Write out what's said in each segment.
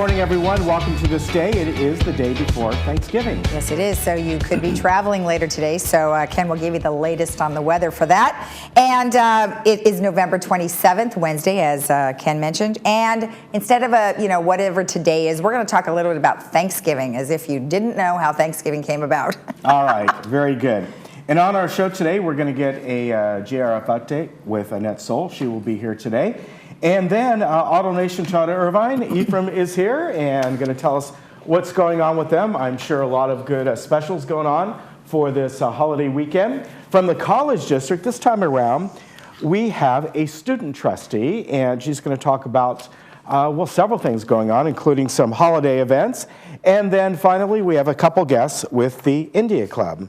morning, everyone. Welcome to this day. It is the day before Thanksgiving. Yes, it is. So you could be traveling later today. So Ken will give you the latest on the weather for that. And it is November 27th, Wednesday, as Ken mentioned. And instead of whatever today is, we're going to talk a little bit about Thanksgiving, as if you didn't know how Thanksgiving came about. All right, very good. And on our show today, we're going to get a JRF update with Annette Soul. She will be here today. And then Auto Nation Todd Irvine, Ephraim is here and going to tell us what's going on with them. I'm sure a lot of good specials going on for this holiday weekend. From the College District, this time around, we have a student trustee, and she's going to talk about, several things going on, including some holiday events. And then finally, we have a couple guests with the India Club.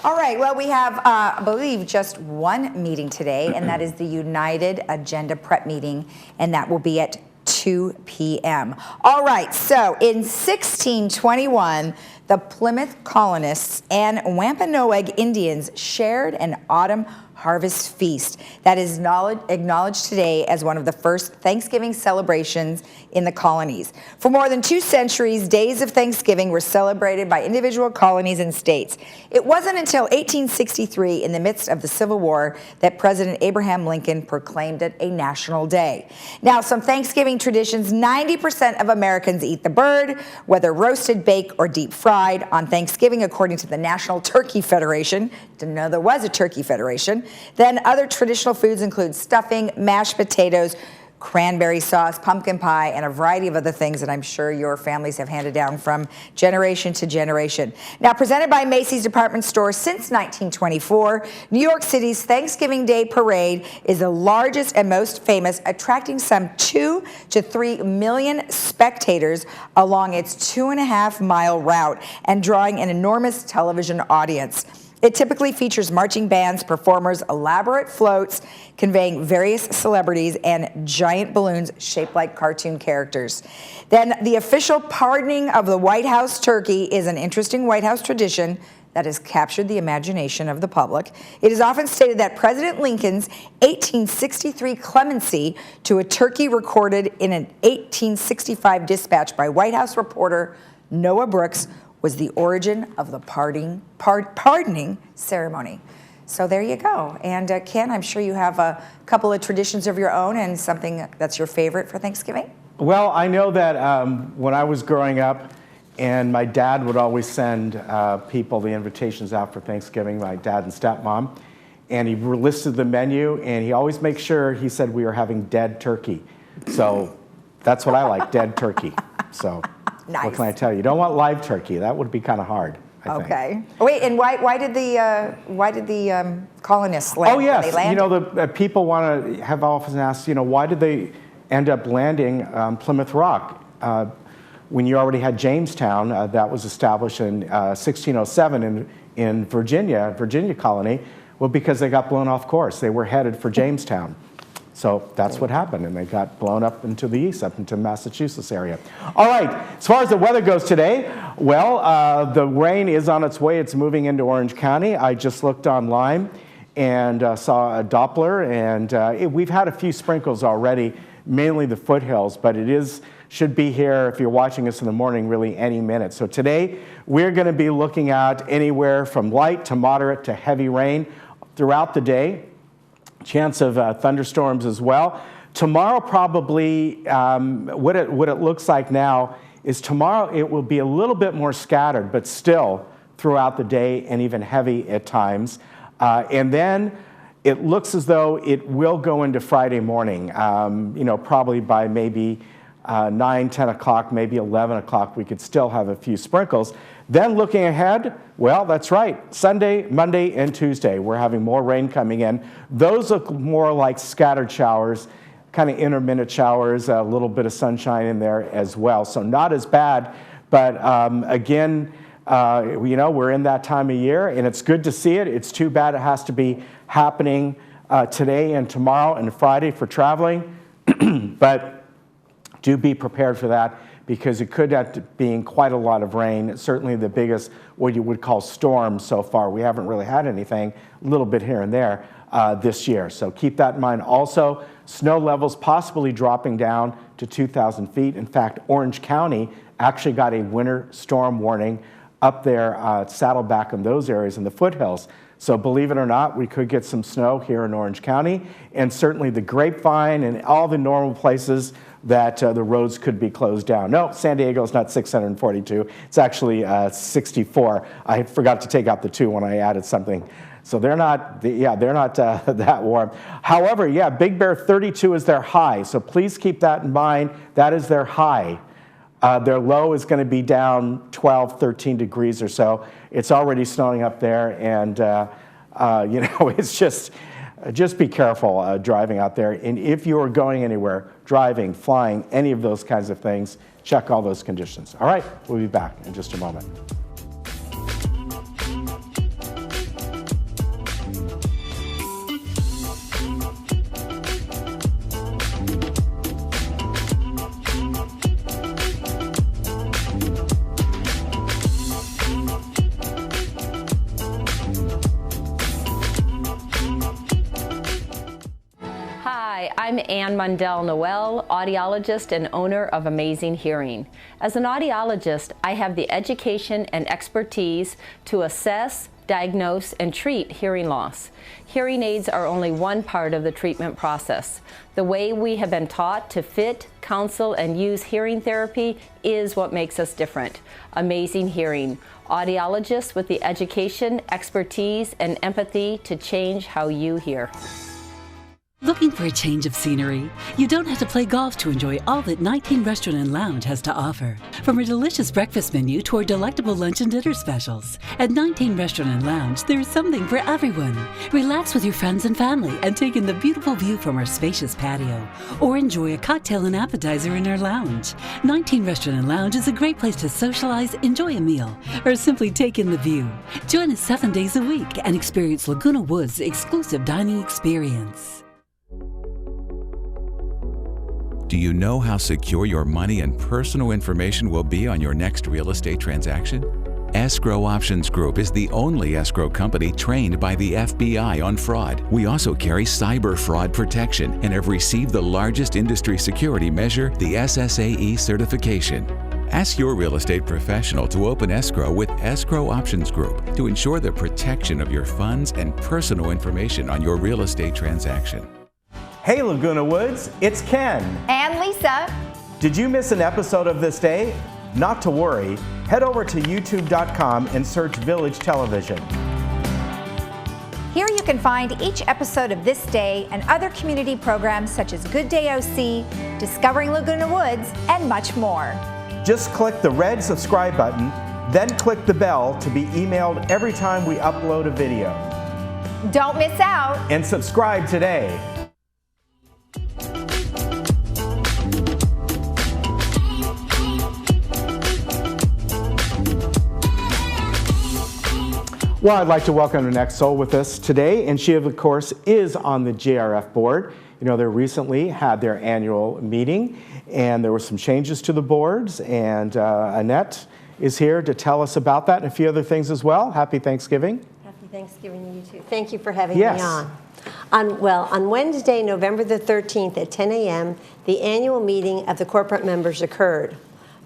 All right, well, we have, I believe, just one meeting today, and that is the United Agenda Prep meeting, and that will be at 2 p.m. All right, so in 1621, the Plymouth colonists and Wampanoag Indians shared an autumn harvest feast that is acknowledged today as one of the first Thanksgiving celebrations in the colonies. For more than 2 centuries, days of Thanksgiving were celebrated by individual colonies and states. It wasn't until 1863, in the midst of the Civil War, that President Abraham Lincoln proclaimed it a national day. Now, some Thanksgiving traditions: 90% of Americans eat the bird, whether roasted, baked, or deep fried, on Thanksgiving, according to the National Turkey Federation. Didn't know there was a Turkey Federation. Then other traditional foods include stuffing, mashed potatoes, cranberry sauce, pumpkin pie, and a variety of other things that I'm sure your families have handed down from generation to generation. Now, presented by Macy's Department Store since 1924, New York City's Thanksgiving Day Parade is the largest and most famous, attracting some 2 to 3 million spectators along its 2.5-mile route and drawing an enormous television audience. It typically features marching bands, performers, elaborate floats conveying various celebrities, and giant balloons shaped like cartoon characters. Then the official pardoning of the White House turkey is an interesting White House tradition that has captured the imagination of the public. It is often stated that President Lincoln's 1863 clemency to a turkey recorded in an 1865 dispatch by White House reporter Noah Brooks was the origin of the pardoning ceremony. So there you go. And Ken, I'm sure you have a couple of traditions of your own and something that's your favorite for Thanksgiving. Well, I know that when I was growing up, and my dad would always send people the invitations out for Thanksgiving, my dad and stepmom, and he listed the menu, and he always makes sure he said we were having dead turkey. So that's what I like, dead turkey. So. Nice. What can I tell you? You don't want live turkey. That would be kind of hard, I think. Okay. Wait, and why did the colonists land? Oh, yes. They landed? The people want to have often asked, why did they end up landing Plymouth Rock when you already had Jamestown that was established in 1607 in Virginia colony? Well, because they got blown off course. They were headed for Jamestown. So that's what happened, and they got blown up into the east, up into Massachusetts area. All right, as far as the weather goes today, well, the rain is on its way. It's moving into Orange County. I just looked online and saw a Doppler, and we've had a few sprinkles already, mainly the foothills, but should be here, if you're watching us in the morning, really any minute. So today, we're going to be looking at anywhere from light to moderate to heavy rain throughout the day. Chance of thunderstorms as well. Tomorrow, probably, what it looks like now is tomorrow it will be a little bit more scattered, but still throughout the day and even heavy at times. And then it looks as though it will go into Friday morning, probably by maybe 9, 10 o'clock, maybe 11 o'clock, we could still have a few sprinkles. Then looking ahead, well, that's right, Sunday, Monday, and Tuesday, we're having more rain coming in. Those look more like scattered showers, kind of intermittent showers, a little bit of sunshine in there as well. So not as bad, but again, we're in that time of year, and it's good to see it. It's too bad it has to be happening today and tomorrow and Friday for traveling, but do be prepared for that, because it could end up being quite a lot of rain. Certainly the biggest, what you would call storm so far. We haven't really had anything, a little bit here and there, this year. So keep that in mind. Also, snow levels possibly dropping down to 2,000 feet. In fact, Orange County actually got a winter storm warning up there at Saddleback in those areas in the foothills. So believe it or not, we could get some snow here in Orange County, and certainly the Grapevine and all the normal places that the roads could be closed down. No, San Diego's not 642. It's actually 64. I forgot to take out the 2 when I added something. So they're not, they're not that warm. However, yeah, Big Bear 32 is their high. So please keep that in mind. That is their high. Their low is going to be down 12, 13 degrees or so. It's already snowing up there, and you know, it's just be careful driving out there. And if you are going anywhere, driving, flying, any of those kinds of things, check all those conditions. All right, we'll be back in just a moment. Hi, I'm Ann Mundell Noel, audiologist and owner of Amazing Hearing. As an audiologist, I have the education and expertise to assess, diagnose, and treat hearing loss. Hearing aids are only one part of the treatment process. The way we have been taught to fit, counsel, and use hearing therapy is what makes us different. Amazing Hearing, audiologists with the education, expertise, and empathy to change how you hear. Looking for a change of scenery? You don't have to play golf to enjoy all that 19 Restaurant and Lounge has to offer. From a delicious breakfast menu to our delectable lunch and dinner specials. At 19 Restaurant and Lounge, there is something for everyone. Relax with your friends and family and take in the beautiful view from our spacious patio. Or enjoy a cocktail and appetizer in our lounge. 19 Restaurant and Lounge is a great place to socialize, enjoy a meal, or simply take in the view. Join us 7 days a week and experience Laguna Woods' exclusive dining experience. Do you know how secure your money and personal information will be on your next real estate transaction? Escrow Options Group is the only escrow company trained by the FBI on fraud. We also carry cyber fraud protection and have received the largest industry security measure, the SSAE certification. Ask your real estate professional to open escrow with Escrow Options Group to ensure the protection of your funds and personal information on your real estate transaction. Hey Laguna Woods, it's Ken. And Lisa. Did you miss an episode of This Day? Not to worry. Head over to youtube.com and search Village Television. Here you can find each episode of This Day and other community programs such as Good Day OC, Discovering Laguna Woods, and much more. Just click the red subscribe button, then click the bell to be emailed every time we upload a video. Don't miss out. And subscribe today. Well, I'd like to welcome the next soul with us today, and she, of course, is on the JRF board. You know, they recently had their annual meeting, and there were some changes to the boards, and Annette is here to tell us about that and a few other things as well. Happy Thanksgiving. Happy Thanksgiving to you too. Thank you for having me Yes. on. On Wednesday, November the 13th at 10 a.m., the annual meeting of the corporate members occurred.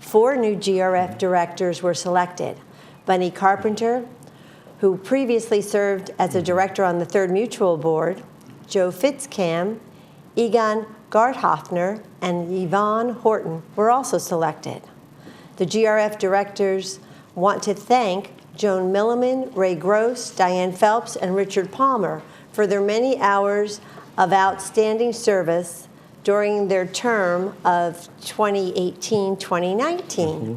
4 new GRF directors were selected. Bunny Carpenter, who previously served as a director on the Third Mutual Board, Joe Fitzcam, Egon Garthoffner, and Yvonne Horton were also selected. The GRF directors want to thank Joan Milliman, Ray Gross, Diane Phelps, and Richard Palmer for their many hours of outstanding service during their term of 2018-2019. Mm-hmm.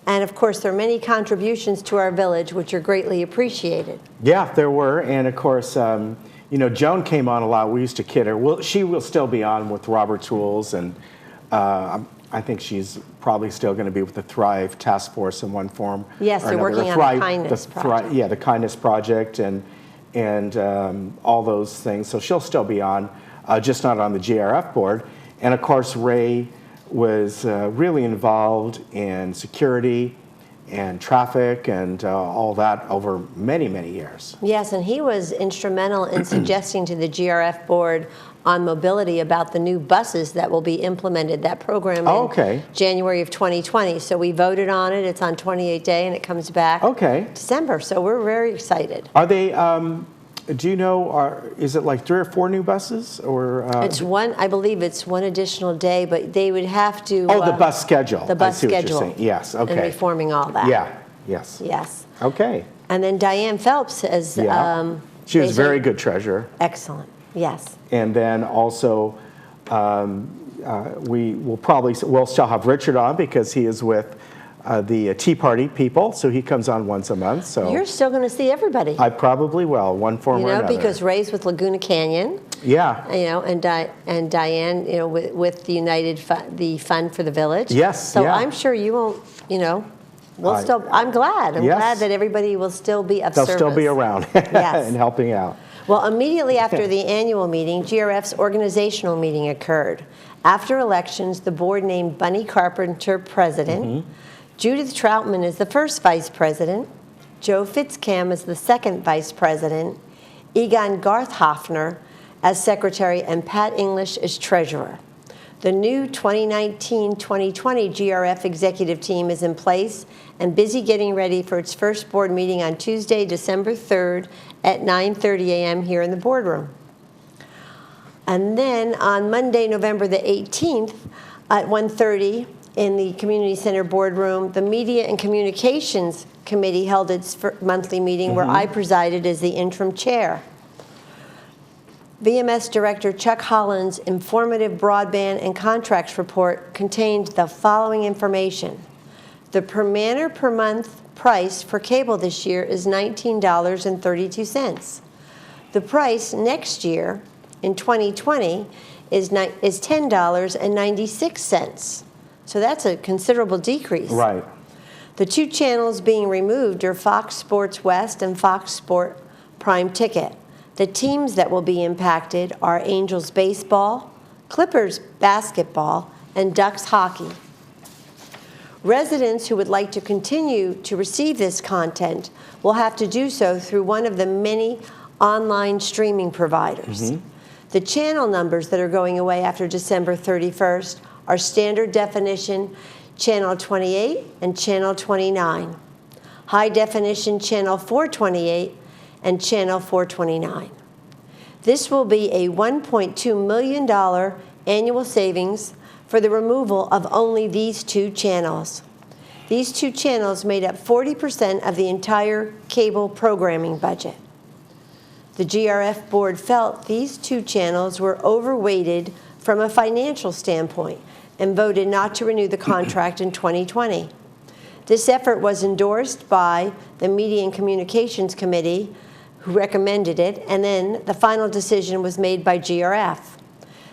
And of course, there are many contributions to our village, which are greatly appreciated. Yeah, there were. And of course, you know, Joan came on a lot. We used to kid her. Well, she will still be on with Robert Tools. And I think she's probably still going to be with the Thrive Task Force in one form. Yes, they're working on the Kindness Project. Yeah, the Kindness Project and all those things. So she'll still be on, just not on the GRF board. And of course, Ray was really involved in security and traffic and all that over many, many years. Yes, and he was instrumental in suggesting to the GRF board on mobility about the new buses that will be implemented, that program in January of 2020. So we voted on it. It's on 28-day, and it comes back December. So we're very excited. Are they, do you know, is it like 3 or 4 new buses? Or it's one, I believe it's one additional day, but they would have to... Oh, the bus schedule. The bus schedule. What you're saying. Yes, okay. And reforming all that. Yeah, yes. Yes. Okay. And then Diane Phelps has... she was a very good treasurer. Excellent, yes. And then also, we'll still have Richard on because he is with the Tea Party people, so he comes on once a month. So you're still going to see everybody. I probably will, one form or another. Because Ray's with Laguna Canyon. Yeah. And Diane, with the United the Fund for the Village. Yes. So I'm sure you won't, we'll still. I'm glad. I'm glad that everybody will still be of service. They'll still be around and helping out. Well, immediately after the annual meeting, GRF's organizational meeting occurred. After elections, the board named Bunny Carpenter president. Judith Troutman is the first vice president. Joe Fitzcam is the second vice president. Egon Garthhoffner as secretary, and Pat English as treasurer. The new 2019-2020 GRF executive team is in place and busy getting ready for its first board meeting on Tuesday, December 3rd at 9:30 a.m. here in the boardroom. And then on Monday, November the 18th at 1:30 in the Community Center boardroom, the Media and Communications Committee held its monthly meeting where I presided as the interim chair. VMS Director Chuck Holland's informative broadband and contracts report contained the following information. The per man per month price for cable this year is $19.32. The price next year, in 2020, is $10.96. So that's a considerable decrease. Right. The 2 channels being removed are Fox Sports West and Fox Sport Prime Ticket. The teams that will be impacted are Angels baseball, Clippers basketball, and Ducks hockey. Residents who would like to continue to receive this content will have to do so through one of the many online streaming providers. The channel numbers that are going away after December 31st are standard definition channel 28 and channel 29, high definition channel 428 and channel 429. This will be a $1.2 million annual savings for the removal of only these 2 channels. These 2 channels made up 40% of the entire cable programming budget. The GRF board felt these 2 channels were overweighted from a financial standpoint and voted not to renew the contract in 2020. This effort was endorsed by the Media and Communications Committee, who recommended it, and then the final decision was made by GRF.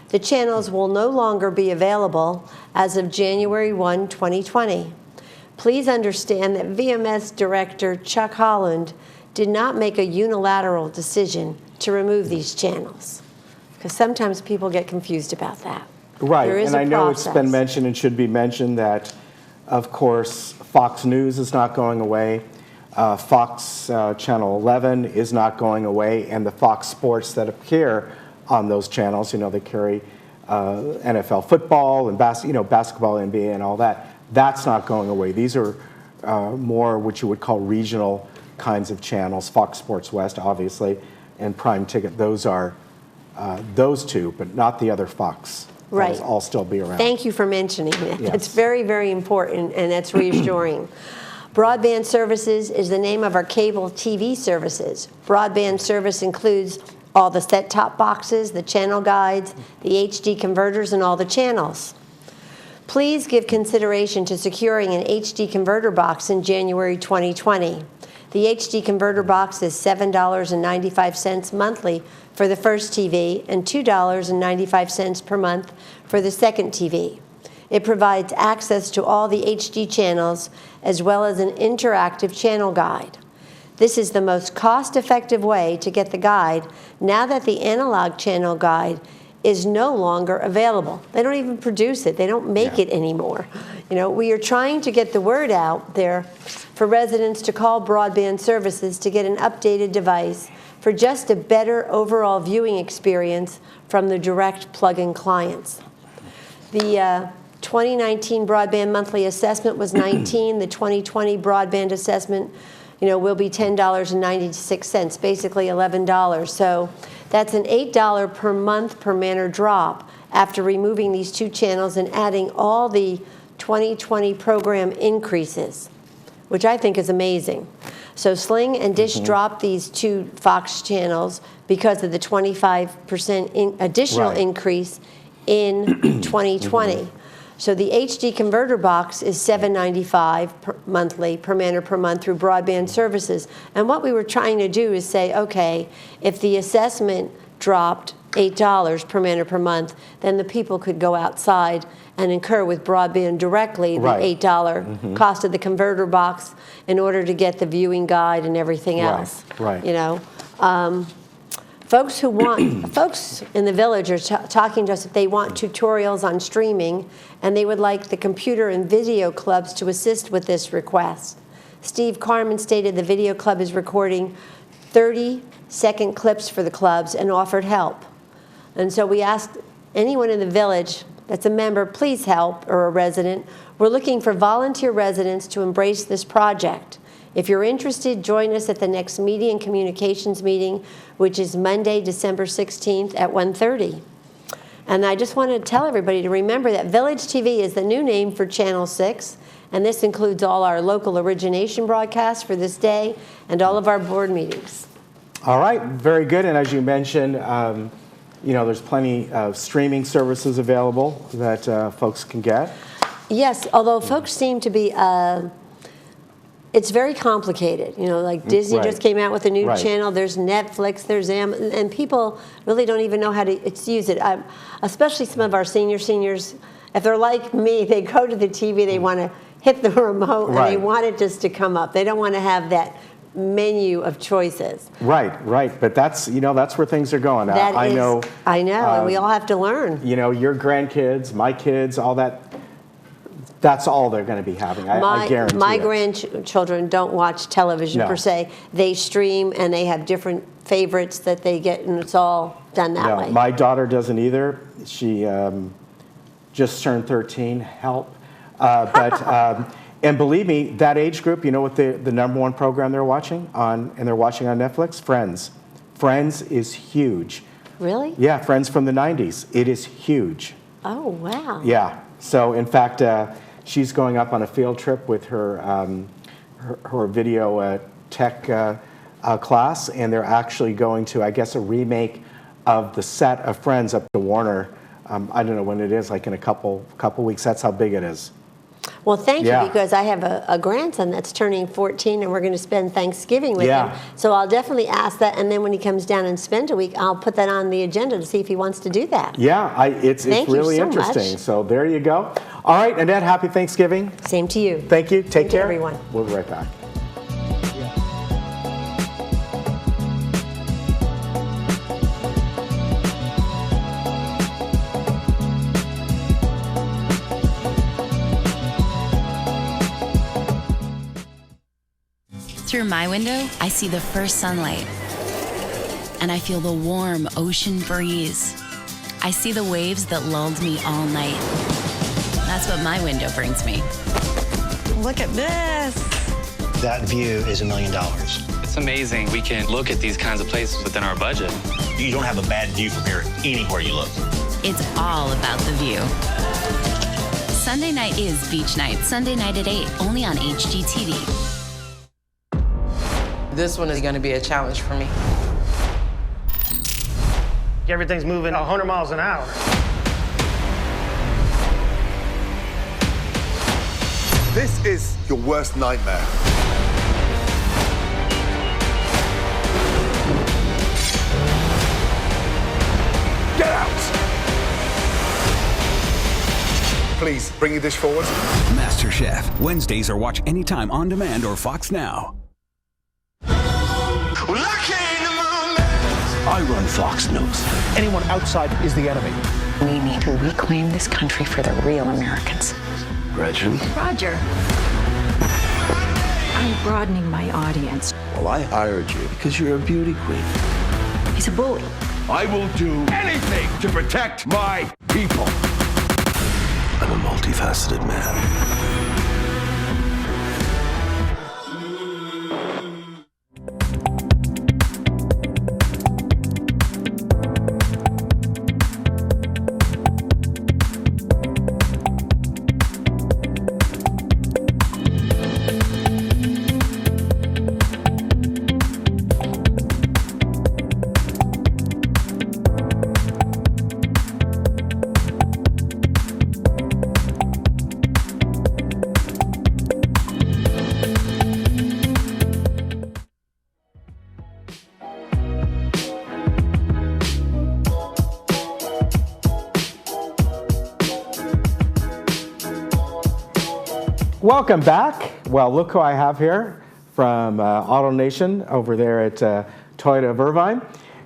The channels will no longer be available as of January 1, 2020. Please understand that VMS Director Chuck Holland did not make a unilateral decision to remove these channels, because sometimes people get confused about that. Right, and I know it's been mentioned and should be mentioned that, of course, Fox News is not going away. Fox Channel 11 is not going away, and the Fox Sports that appear on those channels, they carry NFL football and basketball, NBA, and all that. That's not going away. These are more what you would call regional kinds of channels. Fox Sports West, obviously, and Prime Ticket. Those are those 2, but not the other Fox. Right. All still be around. Thank you for mentioning it. Yes. It's very, very important, and that's reassuring. Broadband services is the name of our cable TV services. Broadband service includes all the set-top boxes, the channel guides, the HD converters, and all the channels. Please give consideration to securing an HD converter box in January 2020. The HD converter box is $7.95 monthly for the first TV and $2.95 per month for the second TV. It provides access to all the HD channels as well as an interactive channel guide. This is the most cost-effective way to get the guide now that the analog channel guide is no longer available. They don't even produce it. They don't make it anymore. We are trying to get the word out there for residents to call broadband services to get an updated device for just a better overall viewing experience from the direct plug-in clients. The 2019 broadband monthly assessment was $19. The 2020 broadband assessment, will be $10.96, basically $11. So that's an $8 per month per man or drop after removing these two channels and adding all the 2020 program increases, which I think is amazing. So Sling and Dish dropped these two Fox channels because of the 25% additional increase in 2020. So the HD converter box is $7.95 monthly per man or per month through broadband services. And what we were trying to do is say, okay, if the assessment dropped $8 per man or per month, then the people could go outside and incur with broadband directly the $8 cost of the converter box in order to get the viewing guide and everything else. Folks in the village are talking to us if they want tutorials on streaming, and they would like the computer and video clubs to assist with this request. Steve Carmen stated the video club is recording 30-second clips for the clubs and offered help. And so we asked anyone in the village that's a member, please help, or a resident. We're looking for volunteer residents to embrace this project. If you're interested, join us at the next Media and Communications meeting, which is Monday, December 16th at 1:30. And I just want to tell everybody to remember that Village TV is the new name for Channel 6, and this includes all our local origination broadcasts for this day and all of our board meetings. All right, very good. And as you mentioned, there's plenty of streaming services available that folks can get. Yes, although folks seem to be... it's very complicated. Like Disney just came out with a new channel. There's Netflix, there's Amazon, and people really don't even know how to use it. Especially some of our seniors, if they're like me, they go to the TV, they want to hit the remote, and they want it just to come up. They don't want to have that menu of choices. Right. But that's where things are going. I know, and we all have to learn. Your grandkids, my kids, all that. That's all they're going to be having. I guarantee. My grandchildren don't watch television per se. They stream, and they have different favorites that they get, and it's all done that way. My daughter doesn't either. She just turned 13. Help. And believe me, that age group, you know what the number one program they're watching on, and they're watching on Netflix? Friends. Friends is huge. Really? Yeah, Friends from the 90s. It is huge. Oh, wow. Yeah. So, in fact, she's going up on a field trip with her her video tech class, and they're actually going to, I guess, a remake of the set of Friends up to Warner. I don't know when it is, like in a couple weeks. That's how big it is. Well, thank you, because I have a grandson that's turning 14, and we're going to spend Thanksgiving with him. So I'll definitely ask that, and then when he comes down and spend a week, I'll put that on the agenda to see if he wants to do that. Yeah, it's really interesting. Much. So there you go. All right, Annette, happy Thanksgiving. Same to you. Thank you. Take care. Everyone. We'll be right back. Through my window, I see the first sunlight, and I feel the warm ocean breeze. I see the waves that lulled me all night. That's what my window brings me. Look at this. That view is $1 million. It's amazing we can look at these kinds of places within our budget. You don't have a bad view from here anywhere you look. It's all about the view. Sunday night is beach night. Sunday night at 8, only on HGTV. This one is going to be a challenge for me. Everything's moving 100 miles an hour. This is your worst nightmare. Get out! Please, bring your dish forward. MasterChef. Wednesdays are watch anytime on demand or Fox Now. I run Fox News. Anyone outside is the enemy. We need to reclaim this country for the real Americans. Gretchen. Roger. I'm broadening my audience. Well, I hired you because you're a beauty queen. He's a bully. I will do anything to protect my people. I'm a multifaceted man. Welcome back. Well, look who I have here from Auto Nation over there at Toyota of Irvine.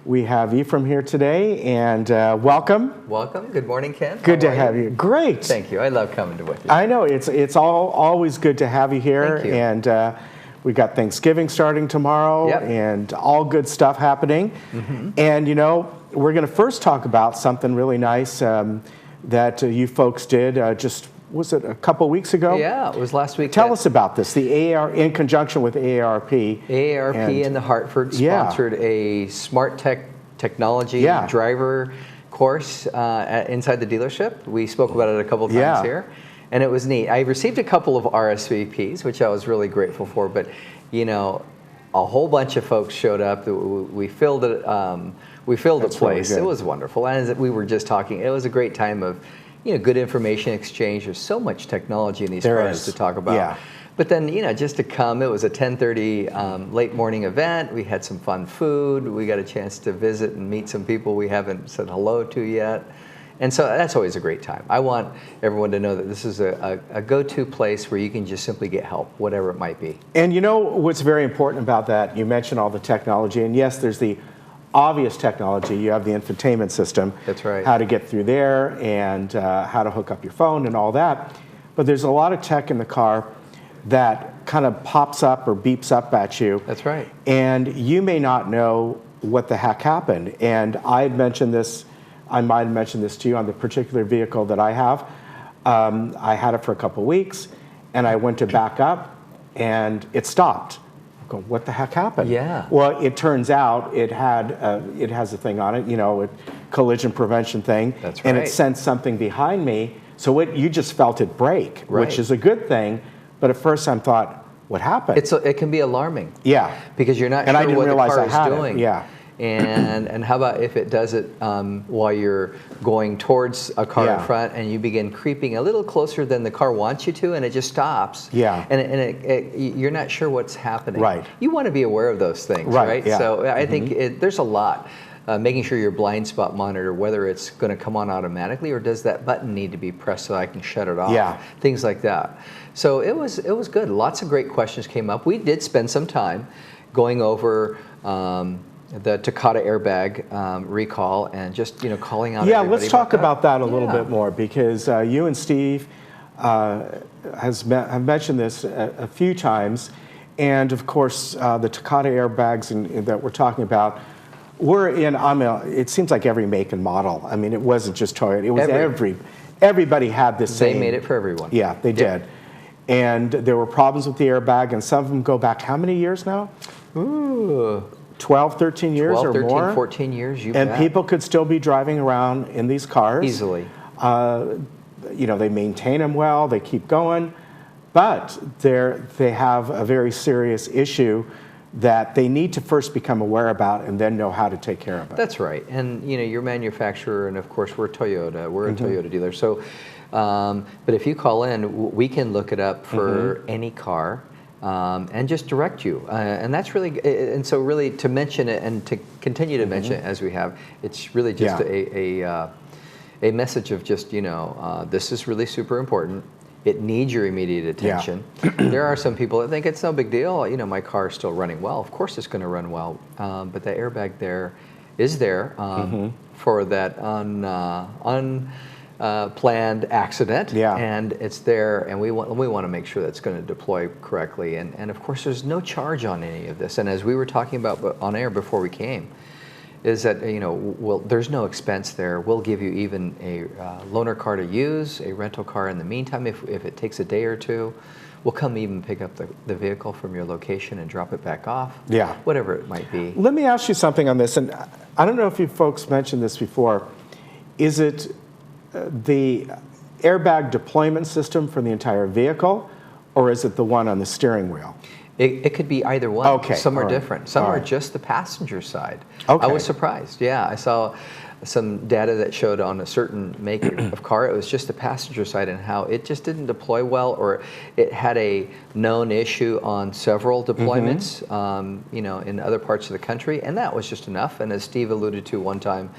We have Ephraim here today, and welcome. Welcome. Good morning, Ken. Good to have you. Great. Thank you. I love coming to with you. I know it's always good to have you here. Thank you. And we got Thanksgiving starting tomorrow, Yep. and all good stuff happening. Mm-hmm. And we're going to first talk about something really nice that you folks did just. Was it a couple weeks ago? Yeah, it was last week. Tell us about this. The AAR, in conjunction with AARP. AARP and the Hartford sponsored a smart technology driver course inside the dealership. We spoke about it a couple times here, and it was neat. I received a couple of RSVPs, which I was really grateful for, but a whole bunch of folks showed up. We filled it. We filled the place. Really, it was wonderful. And as we were just talking, it was a great time of good information exchange. There's so much technology in these cars to talk about. Yeah. But then, just to come, it was a 10:30 late morning event. We had some fun food. We got a chance to visit and meet some people we haven't said hello to yet. And so that's always a great time. I want everyone to know that this is a go-to place where you can just simply get help, whatever it might be. And what's very important about that, you mentioned all the technology, and yes, there's the obvious technology. You have the infotainment system. That's right. How to get through there and how to hook up your phone and all that. But there's a lot of tech in the car that kind of pops up or beeps up at you. That's right. And you may not know what the heck happened. And I might have mentioned this to you on the particular vehicle that I have. I had it for a couple weeks, and I went to back up, and it stopped. Go, what the heck happened? Yeah. Well, it turns out it has a thing on it, a collision prevention thing. That's right. And it sensed something behind me, so you just felt it break, which is a good thing. But at first, I thought, what happened? It can be alarming. Yeah. Because you're not and sure I didn't what realize the I car had is doing. It. Yeah. And how about if it does it while you're going towards a car in front, and you begin creeping a little closer than the car wants you to, and it just stops. Yeah. And you're not sure what's happening. Right. You want to be aware of those things, right? Yeah. So I think there's a lot. Making sure your blind spot monitor, whether it's going to come on automatically or does that button need to be pressed so I can shut it off? Yeah. Things like that. So it was good. Lots of great questions came up. We did spend some time going over the Takata airbag recall and just calling out. Yeah, let's talk about that a little bit more, because you and Steve have mentioned this a few times, and of course the Takata airbags that we're talking about were in. It seems like every make and model. I mean, it wasn't just Toyota. It was everybody had this same. They made it for everyone. Yeah, they did. And there were problems with the airbag, and some of them go back how many years now? Ooh. 12, 13 years 12, or 13, more. 14 years, you and bet. People could still be driving around in these cars. Easily. They maintain them well, they keep going, but they have a very serious issue that they need to first become aware about and then know how to take care of it. That's right. And your manufacturer, and of course we're Toyota, we're a Toyota dealer. So, but if you call in, we can look it up for any car. And just direct you, and that's really, and so really to mention it and to continue to mention it as we have, it's really just a message of just this is really super important. It needs your immediate attention. There are some people that think it's no big deal. My car is still running well. Of course, it's going to run well, but the airbag is there for that planned accident, Yeah. and it's there, and we want to make sure that's going to deploy correctly. And of course, there's no charge on any of this. And as we were talking about on air before we came, is that there's no expense there. We'll give you even a loaner car to use, a rental car in the meantime if it takes a day or two. We'll come even pick up the vehicle from your location and drop it back off. Yeah. Whatever it might be. Let me ask you something on this, and I don't know if you folks mentioned this before. Is it the airbag deployment system for the entire vehicle, or is it the one on the steering wheel? It could be either one. Okay. Some are All right. different. Some All are right. just the passenger side. Okay. I was surprised. Yeah, I saw some data that showed on a certain make of car, it was just the passenger side and how it just didn't deploy well, or it had a known issue on several deployments, in other parts of the country, and that was just enough. And as Steve alluded to one time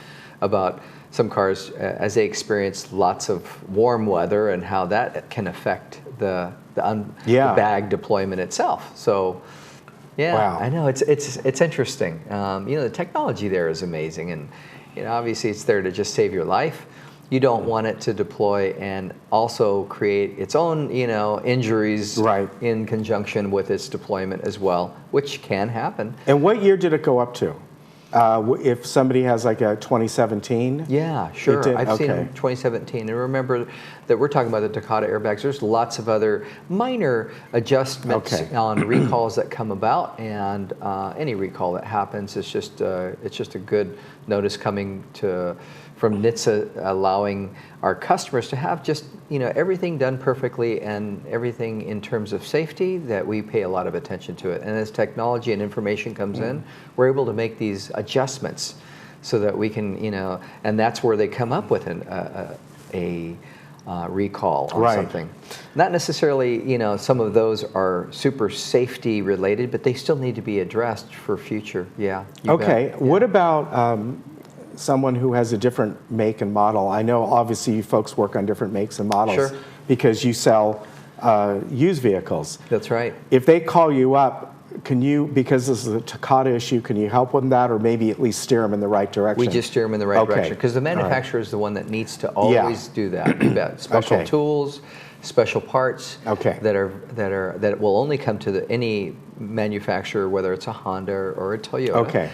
about some cars, as they experience lots of warm weather and how that can affect the bag deployment itself. So, yeah, Wow. I know it's interesting. The technology there is amazing, and obviously it's there to just save your life. You don't want it to deploy and also create its own, injuries in conjunction with its deployment as well, which can happen. And what year did it go up to? If somebody has like a 2017? Yeah, sure. I've seen 2017. And remember that we're talking about the Takata airbags. There's lots of other minor adjustments on recalls that come about, and any recall that happens is just a good notice coming from NHTSA, allowing our customers to have just everything done perfectly and everything in terms of safety, that we pay a lot of attention to it. And as technology and information comes in, we're able to make these adjustments so that we can, and that's where they come up with a recall on something. Not necessarily, some of those are super safety related, but they still need to be addressed for future. Yeah. Okay. What about someone who has a different make and model? I know obviously you folks work on different makes and models because you sell used vehicles. That's right. If they call you up, can you, because this is a Takata issue, can you help with that, or maybe at least steer them in the right direction? We just steer them in the right direction, because the manufacturer is the one that needs to always do that. You bet. Special tools, special parts that will only come to any manufacturer, whether it's a Honda or a Toyota. Okay.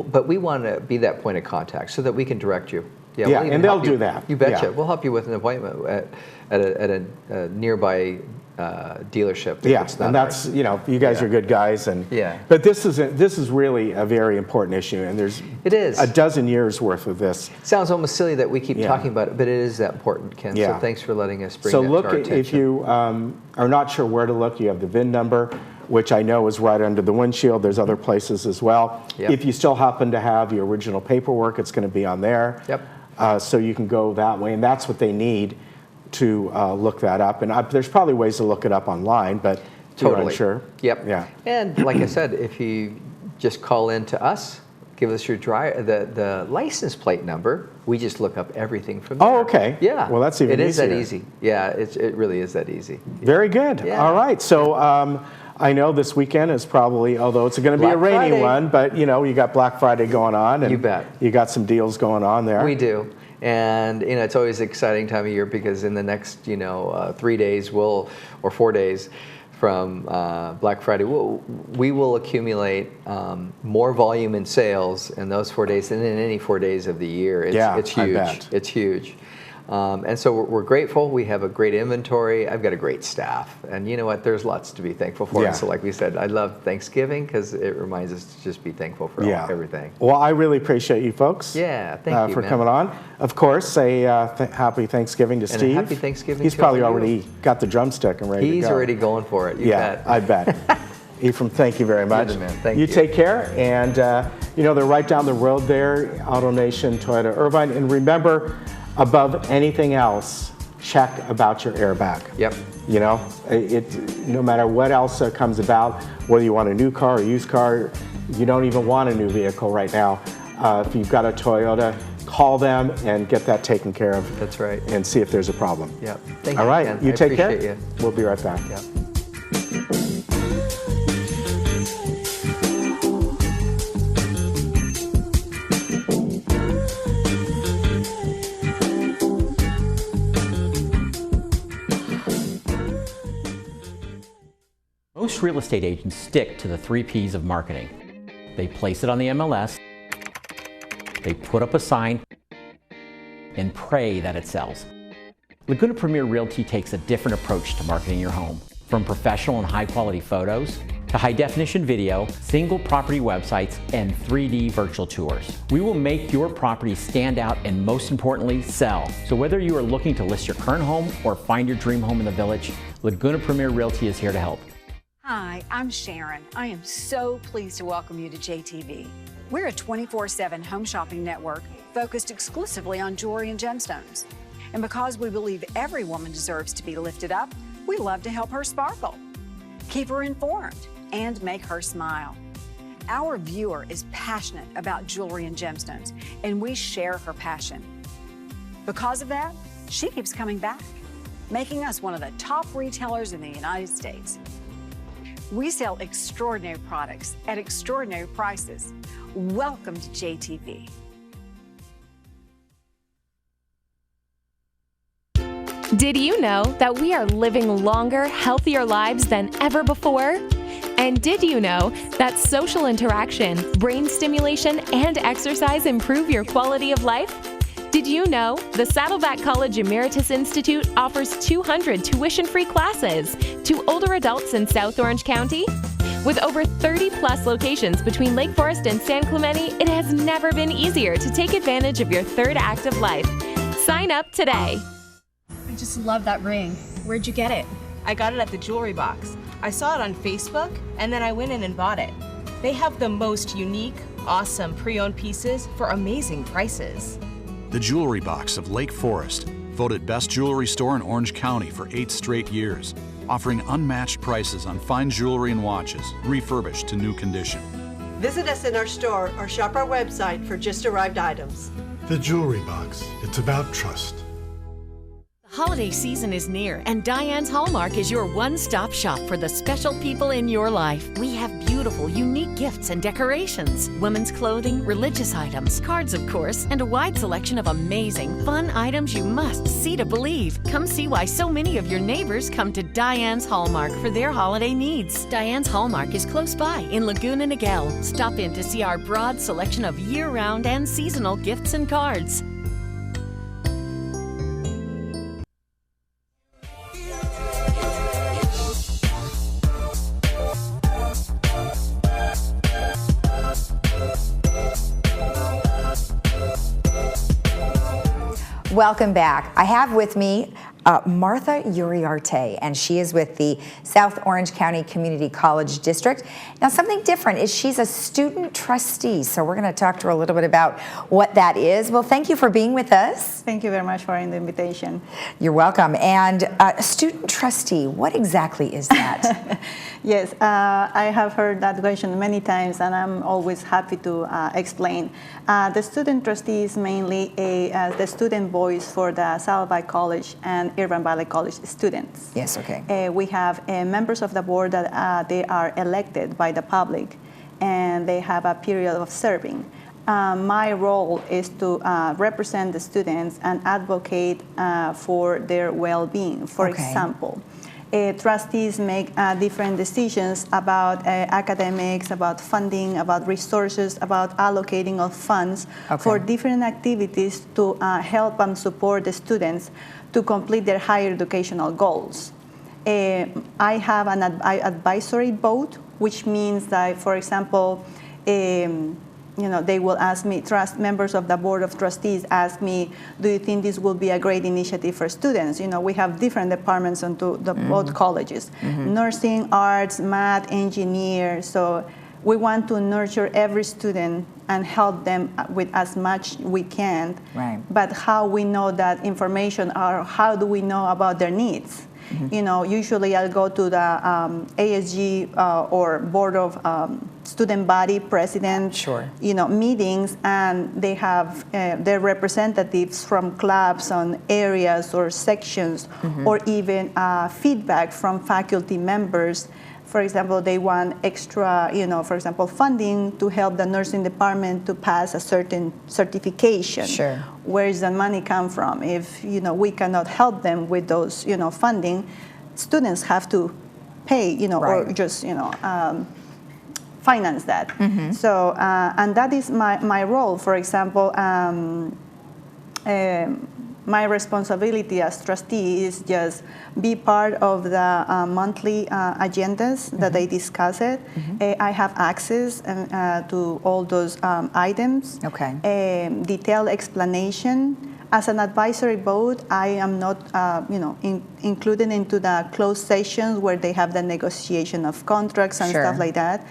But we want to be that point of contact so that we can direct you. Yeah, we'll and they'll do that. You betcha. Yeah. We'll help you with an appointment at a nearby dealership. Yeah, and that's you guys are good guys, and but this is really a very important issue, and there's a dozen years worth of this. It sounds almost silly that we keep talking about it, but it is that important, Ken. So thanks for letting us bring that to our attention. So look, if you are not sure where to look, you have the VIN number, which I know is right under the windshield. There's other places as well. Yep. If you still happen to have your original paperwork, it's going to be on there. Yep. So you can go that way, and that's what they need to look that up. And there's probably ways to look it up online, but you're unsure. Yep. Yeah. And like I said, if you just call in to us, give us your the license plate number, we just look up everything from there. Oh, okay. Yeah. Well, that's even easier. It is that easy. Yeah, it really is that easy. Very good. Yeah. All right. So I know this weekend is probably, although it's going to be a rainy one, but you got Black Friday going on, and you bet. You got some deals going on there. We do. And it's always an exciting time of year, because in the next 3 days or 4 days from Black Friday, we will accumulate more volume in sales in those 4 days than in any 4 days of the year. It's huge. I bet. It's huge. And so we're grateful. We have a great inventory. I've got a great staff. And you know what? There's lots to be thankful for. Yeah. And so like we said, I love Thanksgiving because it reminds us to just be thankful for everything. Well, I really appreciate you folks. Yeah, thank you, for coming on. Of course, say happy Thanksgiving to Steve. Happy Thanksgiving He's to probably all already got the drumstick and ready to go. He's already going for it. You bet. I bet. Ephraim, thank you very much. Good, man. Thank you. You take care. And, they're right down the road there, AutoNation, Toyota Irvine. And remember, above anything else, check about your airbag. Yep. No matter what else comes about, whether you want a new car or used car, you don't even want a new vehicle right now. If you've got a Toyota, call them and get that taken care of. That's right. And see if there's a problem. Yep. Thank you. All right. Ken. You take care. You. We'll be right back. Yep. Most real estate agents stick to the 3 Ps of marketing. They place it on the MLS, they put up a sign, and pray that it sells. Laguna Premier Realty takes a different approach to marketing your home. From professional and high-quality photos, to high-definition video, single property websites, and 3D virtual tours. We will make your property stand out and, most importantly, sell. So whether you are looking to list your current home or find your dream home in the Village, Laguna Premier Realty is here to help. Hi, I'm Sharon. I am so pleased to welcome you to JTV. We're a 24/7 home shopping network focused exclusively on jewelry and gemstones. And because we believe every woman deserves to be lifted up, we love to help her sparkle, keep her informed, and make her smile. Our viewer is passionate about jewelry and gemstones, and we share her passion. Because of that, she keeps coming back, making us one of the top retailers in the United States. We sell extraordinary products at extraordinary prices. Welcome to JTV. Did you know that we are living longer, healthier lives than ever before? And did you know that social interaction, brain stimulation, and exercise improve your quality of life? Did you know the Saddleback College Emeritus Institute offers 200 tuition-free classes to older adults in South Orange County? With over 30-plus locations between Lake Forest and San Clemente, it has never been easier to take advantage of your third active life. Sign up today. I just love that ring. Where'd you get it? I got it at the Jewelry Box. I saw it on Facebook, and then I went in and bought it. They have the most unique, awesome pre-owned pieces for amazing prices. The Jewelry Box of Lake Forest, voted best jewelry store in Orange County for 8 straight years, offering unmatched prices on fine jewelry and watches, refurbished to new condition. Visit us in our store or shop our website for just arrived items. The Jewelry Box. It's about trust. Holiday season is near, and Diane's Hallmark is your one-stop shop for the special people in your life. We have beautiful, unique gifts and decorations, women's clothing, religious items, cards, of course, and a wide selection of amazing, fun items you must see to believe. Come see why so many of your neighbors come to Diane's Hallmark for their holiday needs. Diane's Hallmark is close by in Laguna Niguel. Stop in to see our broad selection of year-round and seasonal gifts and cards. Welcome back. I have with me Martha Uriarte, and she is with the South Orange County Community College District. Now, something different is she's a student trustee, so we're going to talk to her a little bit about what that is. Well, thank you for being with us. Thank you very much for the invitation. You're welcome. And a student trustee, what exactly is that? Yes, I have heard that question many times, and I'm always happy to explain. The student trustee is mainly the student voice for the Saddleback College and Urban Valley College students. Yes, okay. We have members of the board that they are elected by the public, and they have a period of serving. My role is to represent the students and advocate for their well-being. For example, trustees make different decisions about academics, about funding, about resources, about allocating of funds for different activities to help and support the students to complete their higher educational goals. I have an advisory vote, which means that, for example, they will ask me, members of the Board of Trustees ask me, do you think this will be a great initiative for students? We have different departments on both colleges, nursing, arts, math, engineer. So we want to nurture every student and help them with as much we can. Right. But how we know that information, or how do we know about their needs? Usually I'll go to the ASG or Board of Student Body President meetings, and they have their representatives from clubs on areas or sections, or even feedback from faculty members. For example, they want extra, for example, funding to help the nursing department to pass a certain certification. Sure. Where does the money come from? If, we cannot help them with those, funding, students have to pay, or just, finance that. So, and that is my role. For example, my responsibility as trustee is just be part of the monthly agendas that they discuss it. I have access to all those items. Detailed explanation. As an advisory board, I am not, included into the closed sessions where they have the negotiation of contracts and stuff like that.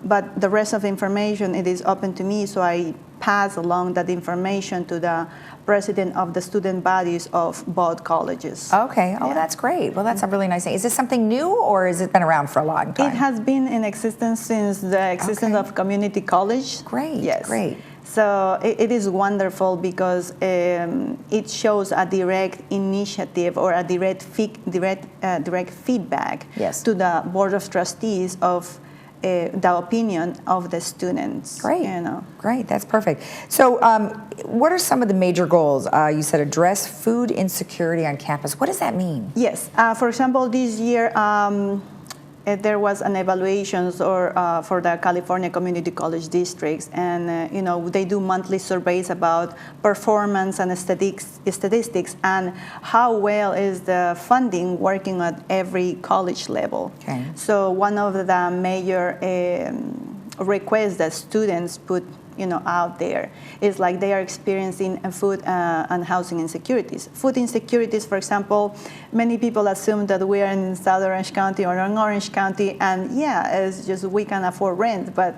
But the rest of information, it is open to me, so I pass along that information to the president of the student bodies of both colleges. Okay. Oh, that's great. Well, that's a really nice thing. Is this something new, or has it been around for a long time? It has been in existence since the existence of community college. Great. Yes. Great. So it is wonderful because it shows a direct initiative or a direct feedback to the board of trustees of the opinion of the students. Great. Great. That's perfect. So what are some of the major goals? You said address food insecurity on campus. What does that mean? Yes. For example, this year there was an evaluation for the California Community College districts, and they do monthly surveys about performance and statistics and how well is the funding working at every college level. So one of the major requests that students put out there is like they are experiencing food and housing insecurities. Food insecurities, for example, many people assume that we are in South Orange County or in Orange County, and it's just we can afford rent, but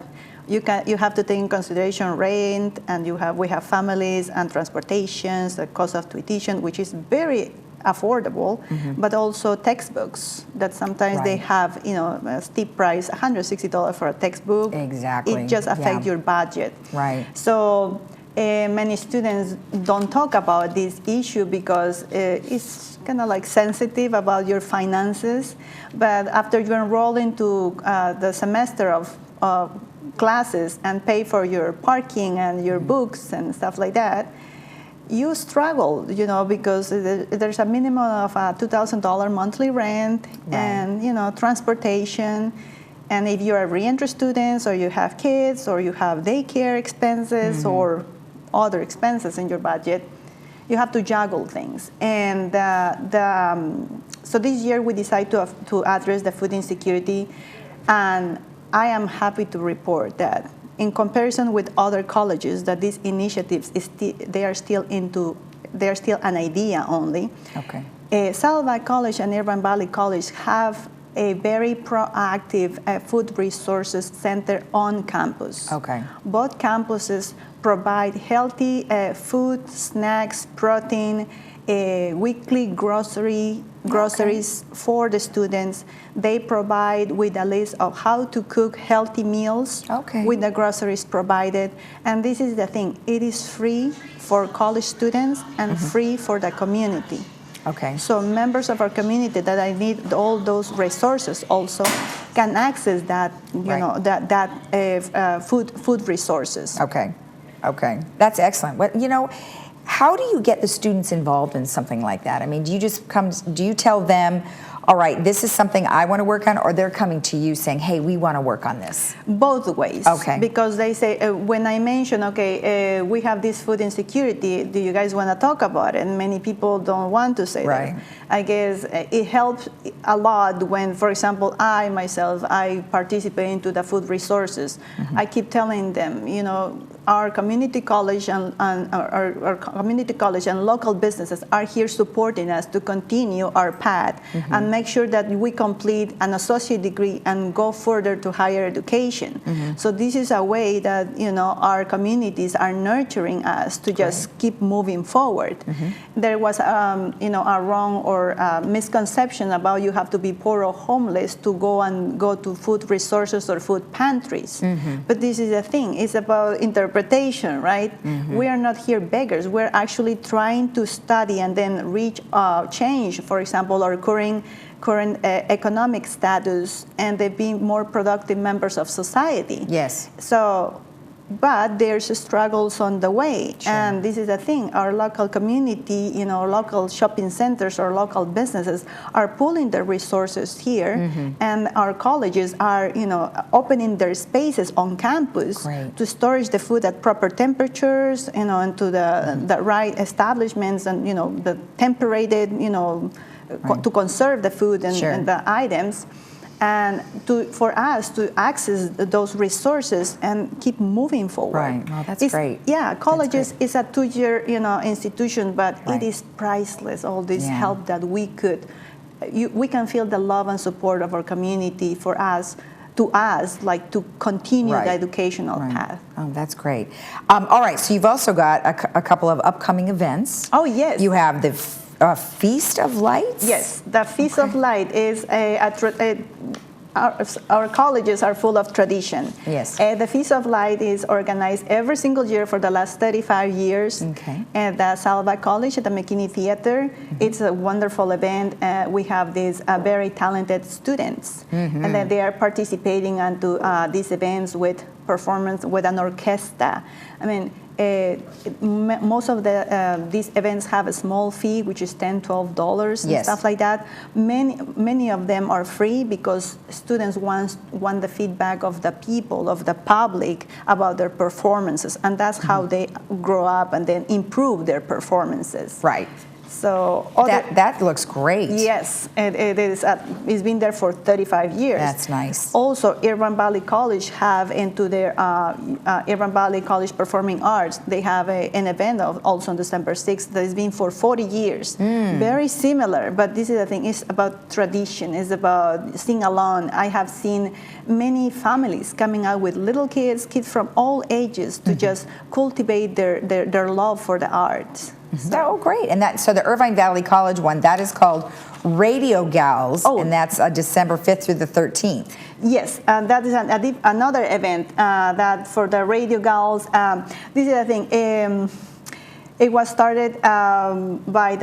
you have to take in consideration rent, and we have families and transportations, the cost of tuition, which is very affordable, but also textbooks that sometimes they have, a steep price, $160 for a textbook. Exactly. It just affects your budget. Right. So many students don't talk about this issue because it's kind of like sensitive about your finances. But after you enroll into the semester of classes and pay for your parking and your books and stuff like that, you struggle, because there's a minimum of $2,000 monthly rent and, transportation. And if you're a reentry student or you have kids or you have daycare expenses or other expenses in your budget, you have to juggle things. And so this year we decided to address the food insecurity, and I am happy to report that in comparison with other colleges, that these initiatives they are still an idea only. Saddleback College and Urban Valley College have a very proactive food resources center on campus. Both campuses provide healthy food, snacks, protein, weekly groceries for the students. They provide with a list of how to cook healthy meals with the groceries provided. And this is the thing, it is free for college students and free for the community. So members of our community that I need all those resources also can access that, food resources. That's excellent. How do you get the students involved in something like that? I mean, do you tell them, all right, this is something I want to work on, or they're coming to you saying, hey, we want to work on this? Both ways. Because they say, when I mention, we have this food insecurity, do you guys want to talk about it? And many people don't want to say that. I guess it helps a lot when, for example, I participate into the food resources. I keep telling them, our community college and our community college and local businesses are here supporting us to continue our path and make sure that we complete an associate degree and go further to higher education. So this is a way that our communities are nurturing us to just keep moving forward. There was a wrong or misconception about you have to be poor or homeless to go to food resources or food pantries. But this is the thing, it's about interpretation, right? We are not here beggars. We're actually trying to study and then reach change, for example, our current economic status, and they be more productive members of society. So but there's struggles on the way. And this is the thing, our local community, local shopping centers or local businesses are pulling their resources here, and our colleges are, opening their spaces on campus to storage the food at proper temperatures, and to the right establishments, and, the temperated, to conserve the food and the items. And for us to access those resources and keep moving forward. Right. Well, that's great. Yeah, colleges is a 2-year, institution, but it is priceless. All this help that we can feel the love and support of our community to continue the educational path. Oh, that's great. All right. So you've also got a couple of upcoming events. Oh, yes. You have the Feast of Lights? Yes, the Feast of Light is our colleges are full of tradition. Yes. The Feast of Light is organized every single year for the last 35 years at the Saddleback College at the McKinney Theater. It's a wonderful event. We have these very talented students, and then they are participating into these events with performance with an orchestra. I mean, most of these events have a small fee, which is $10, $12 and stuff like that. Many of them are free because students want the feedback of the people, of the public, about their performances, and that's how they grow up and then improve their performances. Right. So that looks great. Yes, it is. It's been there for 35 years. That's nice. Also, Urban Valley College have into their Urban Valley College Performing Arts. They have an event also on December 6th that has been for 40 years. Very similar, but this is the thing. It's about tradition. It's about sing along. I have seen many families coming out with little kids from all ages to just cultivate their love for the arts. So great. And so the Irvine Valley College one, that is called Radio Gals, and that's December 5th through the 13th. Yes, that is another event that for the Radio Gals. This is the thing. It was started by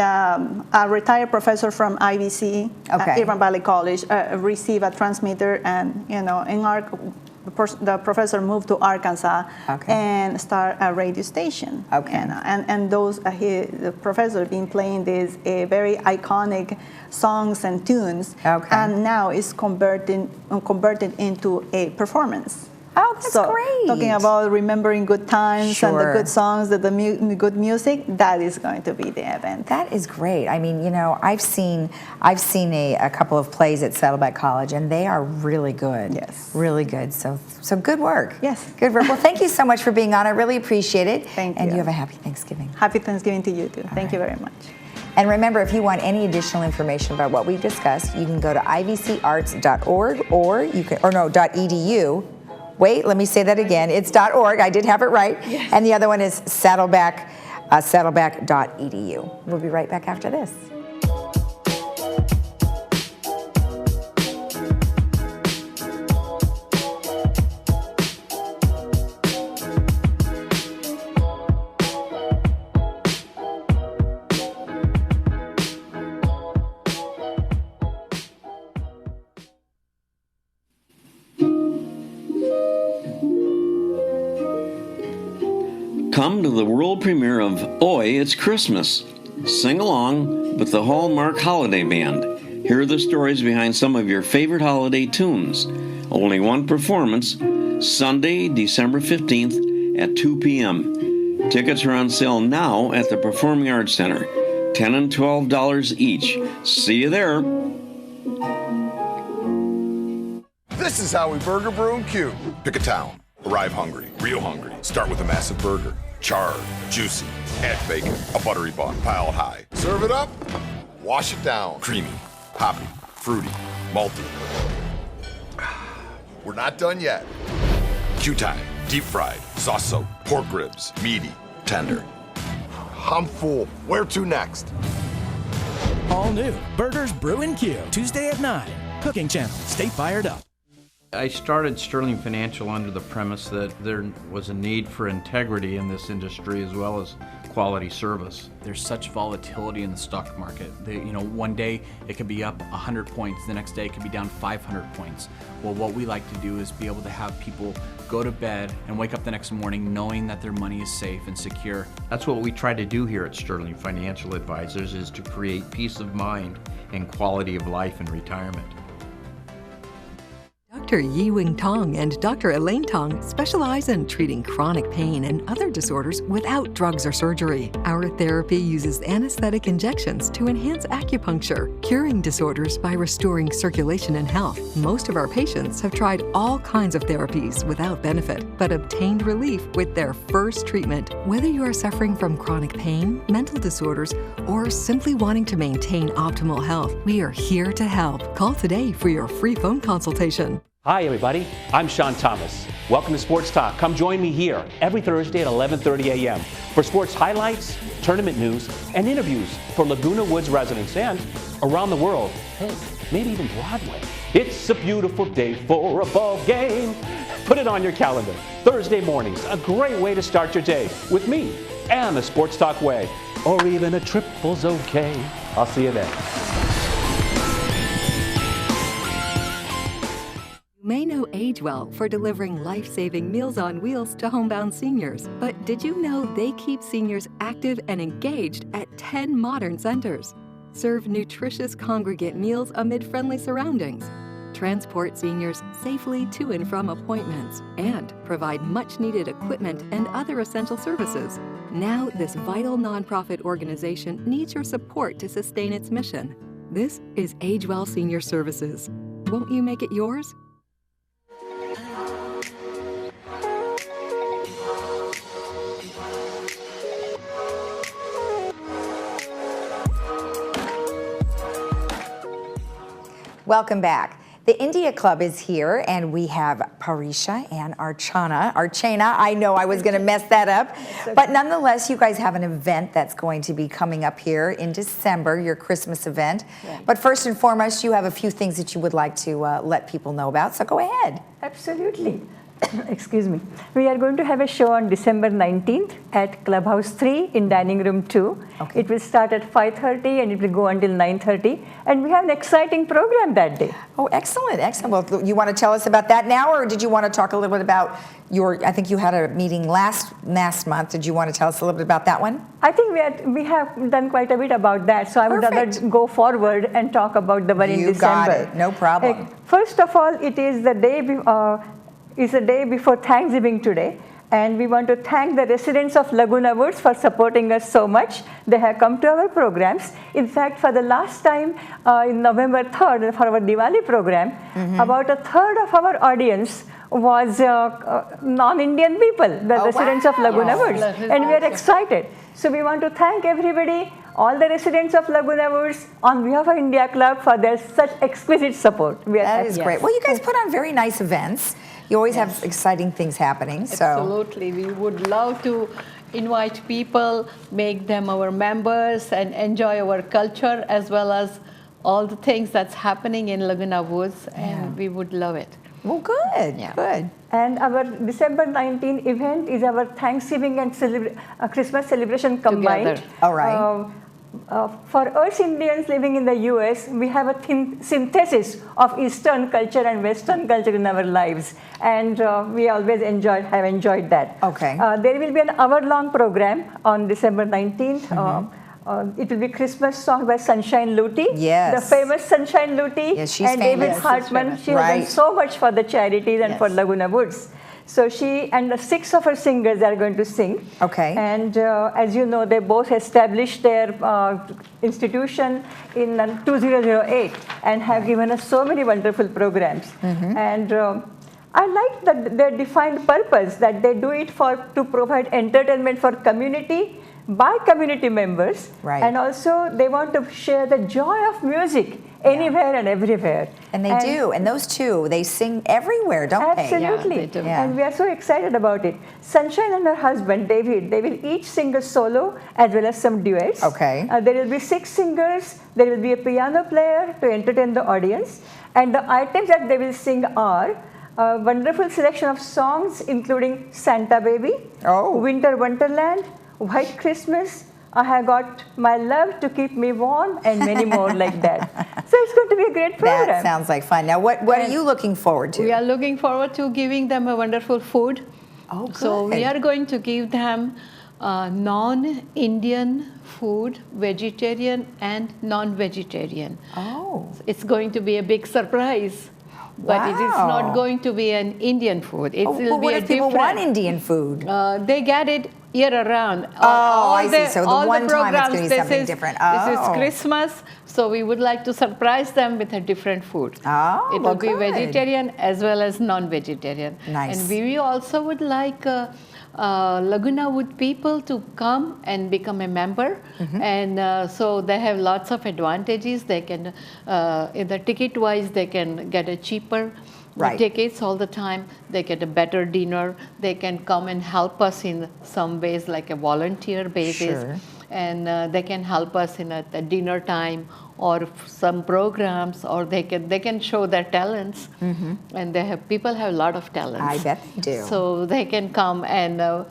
a retired professor from IVC, Irvine Valley College, received a transmitter, and the professor moved to Arkansas and started a radio station. And the professor been playing these very iconic songs and tunes, and now is converted into a performance. Oh, that's great. Talking about remembering good times and the good songs, the good music, that is going to be the event. That is great. I mean, I've seen a couple of plays at Saddleback College, and they are really good. Yes. Really good. So good work. Yes. Good work. Well, thank you so much for being on. I really appreciate it. Thank you. And you have a happy Thanksgiving. Happy Thanksgiving to you, too. Thank you very much. And remember, if you want any additional information about what we've discussed, you can go to ivcarts.org .edu. Wait, let me say that again. It's .org. I did have it right. Yes. And the other one is saddleback.edu. We'll be right back after this. Come to the world premiere of Oi, It's Christmas. Sing along with the Hallmark Holiday Band. Hear the stories behind some of your favorite holiday tunes. Only one performance, Sunday, December 15th at 2 p.m. Tickets are on sale now at the Performing Arts Center, $10 and $12 each. See you there. This is how we burger, brew, and cue. Pick a town. Arrive hungry, real hungry. Start with a massive burger. Charred, juicy, add bacon, a buttery bun, piled high. Serve it up, wash it down. Creamy, hoppy, fruity, malty. We're not done yet. Q-time, deep fried, sauce soaked, pork ribs, meaty, tender. I'm full. Where to next? All new Burgers, Brew, and Q. Tuesday at 9. Cooking Channel. Stay fired up. I started Sterling Financial under the premise that there was a need for integrity in this industry as well as quality service. There's such volatility in the stock market. One day it could be up 100 points, the next day it could be down 500 points. Well, what we like to do is be able to have people go to bed and wake up the next morning knowing that their money is safe and secure. That's what we try to do here at Sterling Financial Advisors, is to create peace of mind and quality of life in retirement. Dr. Yi-Wing Tong and Dr. Elaine Tong specialize in treating chronic pain and other disorders without drugs or surgery. Our therapy uses anesthetic injections to enhance acupuncture, curing disorders by restoring circulation and health. Most of our patients have tried all kinds of therapies without benefit, but obtained relief with their first treatment. Whether you are suffering from chronic pain, mental disorders, or simply wanting to maintain optimal health, we are here to help. Call today for your free phone consultation. Hi everybody, I'm Sean Thomas. Welcome to Sports Talk. Come join me here every Thursday at 11:30 a.m. for sports highlights, tournament news, and interviews for Laguna Woods residents and around the world. Hey, maybe even Broadway. It's a beautiful day for a ball game. Put it on your calendar. Thursday mornings, a great way to start your day with me and the Sports Talk way. Or even a triple's okay. I'll see you then. You may know AgeWell for delivering life-saving Meals on Wheels to homebound seniors, but did you know they keep seniors active and engaged at 10 modern centers? Serve nutritious congregate meals amid friendly surroundings, transport seniors safely to and from appointments, and provide much-needed equipment and other essential services. Now, this vital nonprofit organization needs your support to sustain its mission. This is AgeWell Senior Services. Won't you make it yours? Welcome back. The India Club is here, and we have Parisha and Archana. I know I was going to mess that up, but nonetheless, you guys have an event that's going to be coming up here in December, your Christmas event. Yeah. But first and foremost, you have a few things that you would like to let people know about, so go ahead. Absolutely. Excuse me. We are going to have a show on December 19th at Clubhouse 3 in Dining Room 2. Okay. It will start at 5:30 and it will go until 9:30. And we have an exciting program that day. Oh, excellent, excellent. Well, you want to tell us about that now, or did you want to talk a little bit about I think you had a meeting last month. Did you want to tell us a little bit about that one? I think we have done quite a bit about that. So I would rather go forward and talk about the one in December. You got it, no problem. First of all, it is the day before Thanksgiving today, and we want to thank the residents of Laguna Woods for supporting us so much. They have come to our programs. In fact, for the last time in November 3rd for our Diwali program, about a third of our audience was non-Indian people, the residents of Laguna Woods, and we are excited. So we want to thank everybody, all the residents of Laguna Woods, on behalf of India Club for their such exquisite support. That is great. Well, you guys put on very nice events. You always have exciting things happening. So. Absolutely. We would love to invite people, make them our members, and enjoy our culture as well as all the things that's happening in Laguna Woods, and we would love it. Well, good, good. And our December 19th event is our Thanksgiving and Christmas celebration combined. Together. All right. For us Indians living in the US, we have a synthesis of Eastern culture and Western culture in our lives, and we always have enjoyed that. Okay. There will be an hour-long program on December 19th. It will be Christmas song by Sunshine Luti. Yes. The famous Sunshine Luti. Yes, she's and famous. David Hartman. She has done so much for the charities and for Laguna Woods. So she and the 6 of her singers are going to sing. Okay. And as you know, they both established their institution in 2008 and have given us so many wonderful programs. And I like that their defined purpose, that they do it to provide entertainment for community by community members. Right. And also they want to share the joy of music anywhere and everywhere. And they do. And those two, they sing everywhere, don't they? Absolutely. Yeah, they do. And we are so excited about it. Sunshine and her husband, David, they will each sing a solo as well as some duets. Okay. There will be 6 singers. There will be a piano player to entertain the audience. And the items that they will sing are A wonderful selection of songs including Santa Baby, Winter Wonderland, White Christmas, I have got My Love to Keep Me Warm, and many more like that. So it's going to be a great program. That sounds like fun. Now, what are you looking forward to? We are looking forward to giving them a wonderful food. Oh, good. So we are going to give them non-Indian food, vegetarian and non-vegetarian. Oh. It's going to be a big surprise. But it is not going to be an Indian food. It will but what be if people different. want Indian food? They get it year around. I see. So the one time it's going to be this something is, different. This is Christmas, so we would like to surprise them with a different food. It will be vegetarian as well as non-vegetarian. Nice. And we also would like Laguna Woods people to come and become a member, and so they have lots of advantages. They can, in the ticket-wise, they can get a cheaper tickets all the time. They get a better dinner. They can come and help us in some ways, like a volunteer basis, and they can help us in a dinner time or some programs, or they can show their talents. And people have a lot of talents. I bet they do. So they can come and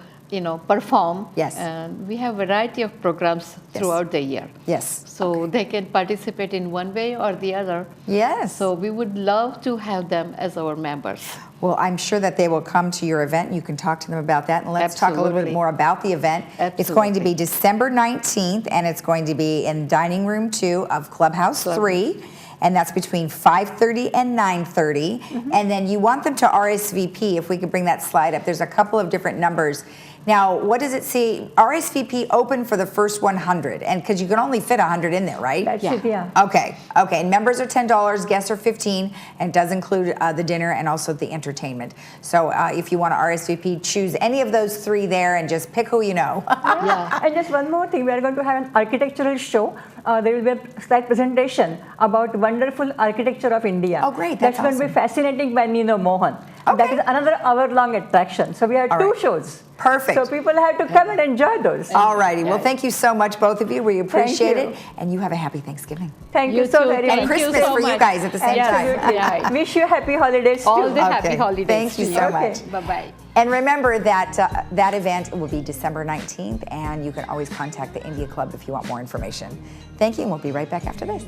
perform. Yes. And we have a variety of programs throughout the year. Yes. So they can participate in one way or the other. Yes. So we would love to have them as our members. Well, I'm sure that they will come to your event. You can talk to them about that. And let's talk a little bit more about the event. It's going to be December 19th, and it's going to be in Dining Room 2 of Clubhouse 3. And that's between 5:30 and 9:30. And then you want them to RSVP, if we could bring that slide up. There's a couple of different numbers. Now, what does it say? RSVP open for the first 100, and because you can only fit 100 in there, right? That's it, yeah. Okay. And members are $10, guests are $15, and it does include the dinner and also the entertainment. So if you want to RSVP, choose any of those three there and just pick who you know. And just one more thing, we are going to have an architectural show. There will be a slide presentation about wonderful architecture of India. Oh, great. That's going to be fascinating by Nino Mohan. That is another hour-long attraction. So we have two shows. Perfect. So people have to come and enjoy those. All righty. Well, thank you so much, both of you. We appreciate you. it. And you have a happy Thanksgiving. Thank you so very much. And Christmas for you guys at the same time. Wish you happy holidays too. All the happy holidays. Thank you so much. Bye-bye. And remember that that event will be December 19th, and you can always contact the India Club if you want more information. Thank you, and we'll be right back after this.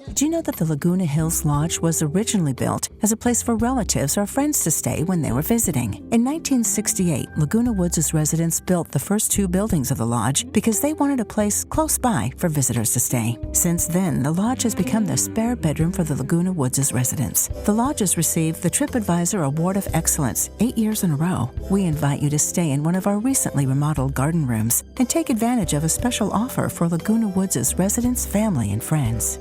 Did you know that the Laguna Hills Lodge was originally built as a place for relatives or friends to stay when they were visiting? In 1968, Laguna Woods' residents built the first two buildings of the lodge because they wanted a place close by for visitors to stay. Since then, the lodge has become the spare bedroom for the Laguna Woods' residents. The lodge has received the TripAdvisor Award of Excellence 8 years in a row. We invite you to stay in one of our recently remodeled garden rooms and take advantage of a special offer for Laguna Woods' residents, family, and friends.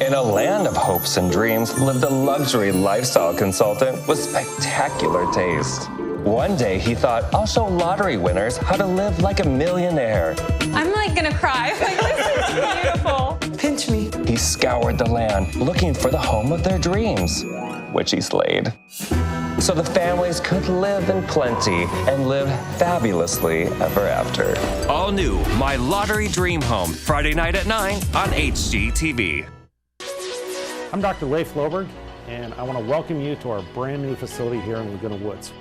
In a land of hopes and dreams lived a luxury lifestyle consultant with spectacular taste. One day he thought, I'll show lottery winners how to live like a millionaire. I'm like gonna cry. This is beautiful. Pinch me. He scoured the land looking for the home of their dreams, which he slayed. So the families could live in plenty and live fabulously ever after. All new My Lottery Dream Home, Friday night at 9 on HGTV. I'm Dr. Leif Loberg, and I want to welcome you to our brand new facility here in Laguna Woods.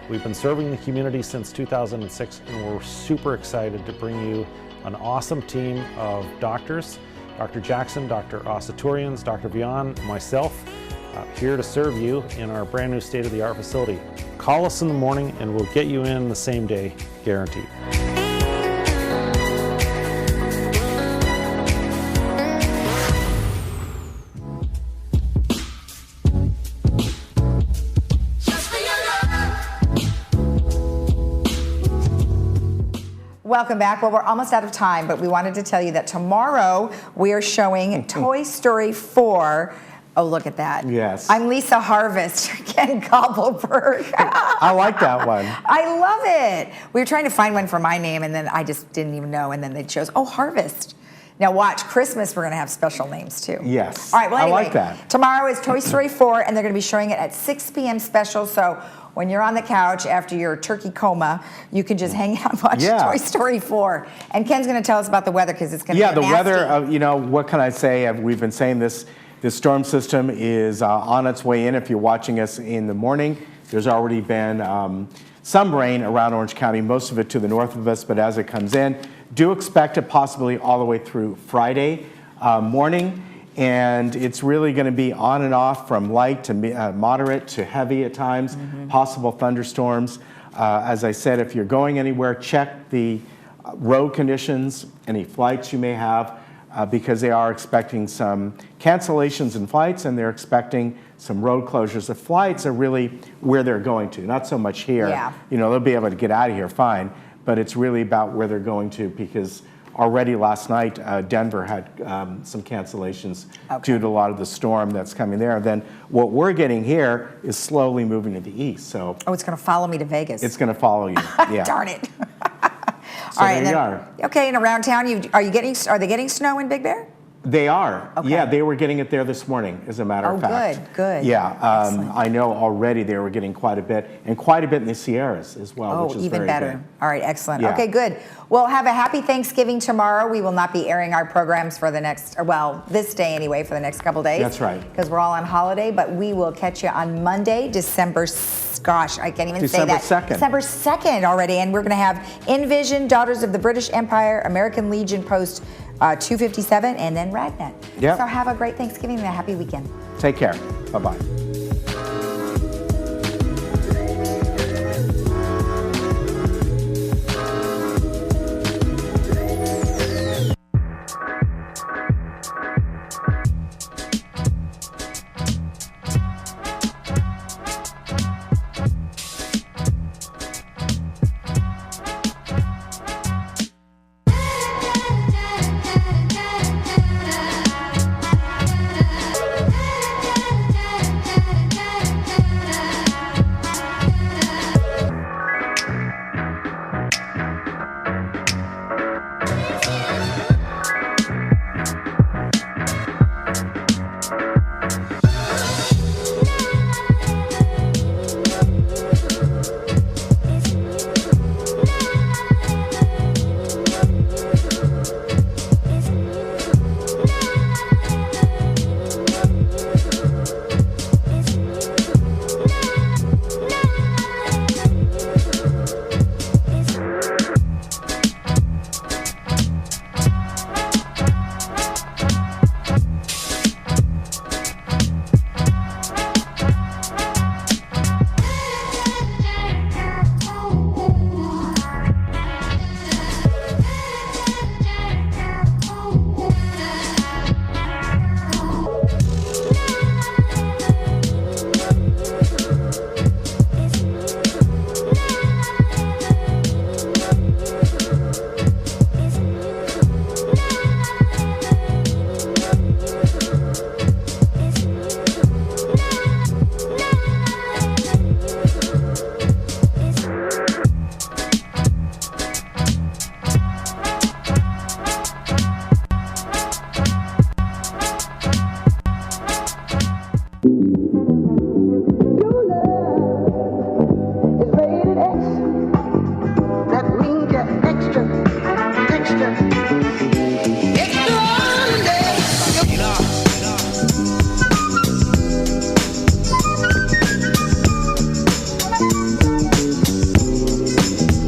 We've been serving the community since 2006, and we're super excited to bring you an awesome team of doctors, Dr. Jackson, Dr. Asaturians, Dr. Vian, myself, here to serve you in our brand new state-of-the-art facility. Call us in the morning and we'll get you in the same day, guaranteed. Welcome back. Well, we're almost out of time, but we wanted to tell you that tomorrow we are showing Toy Story 4. Oh, look at that. Yes. I'm Lisa Harvest, Ken Koppelberg. I like that one. I love it. We were trying to find one for my name, and then I just didn't even know, and then they chose, Harvest. Now watch, Christmas, we're going to have special names too. Yes. All right, well, anyway, I like that. Tomorrow is Toy Story 4, and they're going to be showing it at 6 p.m. special, so when you're on the couch after your turkey coma, you can just hang out and watch Toy Story 4. And Ken's going to tell us about the weather because it's going to be the nasty. weather, you know, what can I say? We've been saying this storm system is on its way in. If you're watching us in the morning, there's already been some rain around Orange County, most of it to the north of us, but as it comes in, do expect it possibly all the way through Friday morning. And it's really going to be on and off from light to moderate to heavy at times, possible thunderstorms. As I said, if you're going anywhere, check the road conditions, any flights you may have, because they are expecting some cancellations in flights and they're expecting some road closures. The flights are really where they're going to, not so much here. Yeah. You know, they'll be able to get out of here fine, but it's really about where they're going to, because already last night, Denver had some cancellations due to a lot of the storm that's coming there. And then what we're getting here is slowly moving to the east. So it's going to follow me to Vegas. It's going to follow you. Yeah. Darn it. So All right, there you are. Okay, and around town, are they getting snow in Big Bear? They are. Okay. Yeah, they were getting it there this morning, as a matter of fact. Good. Yeah, I know already they were getting quite a bit, and quite a bit in the Sierras as well, which is even very better. good. All right, excellent. Yeah. Okay, good. Well, have a happy Thanksgiving tomorrow. We will not be airing our programs for the next, this day anyway, for the next couple days. That's right. Because we're all on holiday, but we will catch you on Monday, December, gosh, I can't even say that. December 2nd. December 2nd already, and we're going to have Envision, Daughters of the British Empire, American Legion Post 257, and then Ragnet. Yep. So have a great Thanksgiving and a happy weekend. Take care. Bye-bye.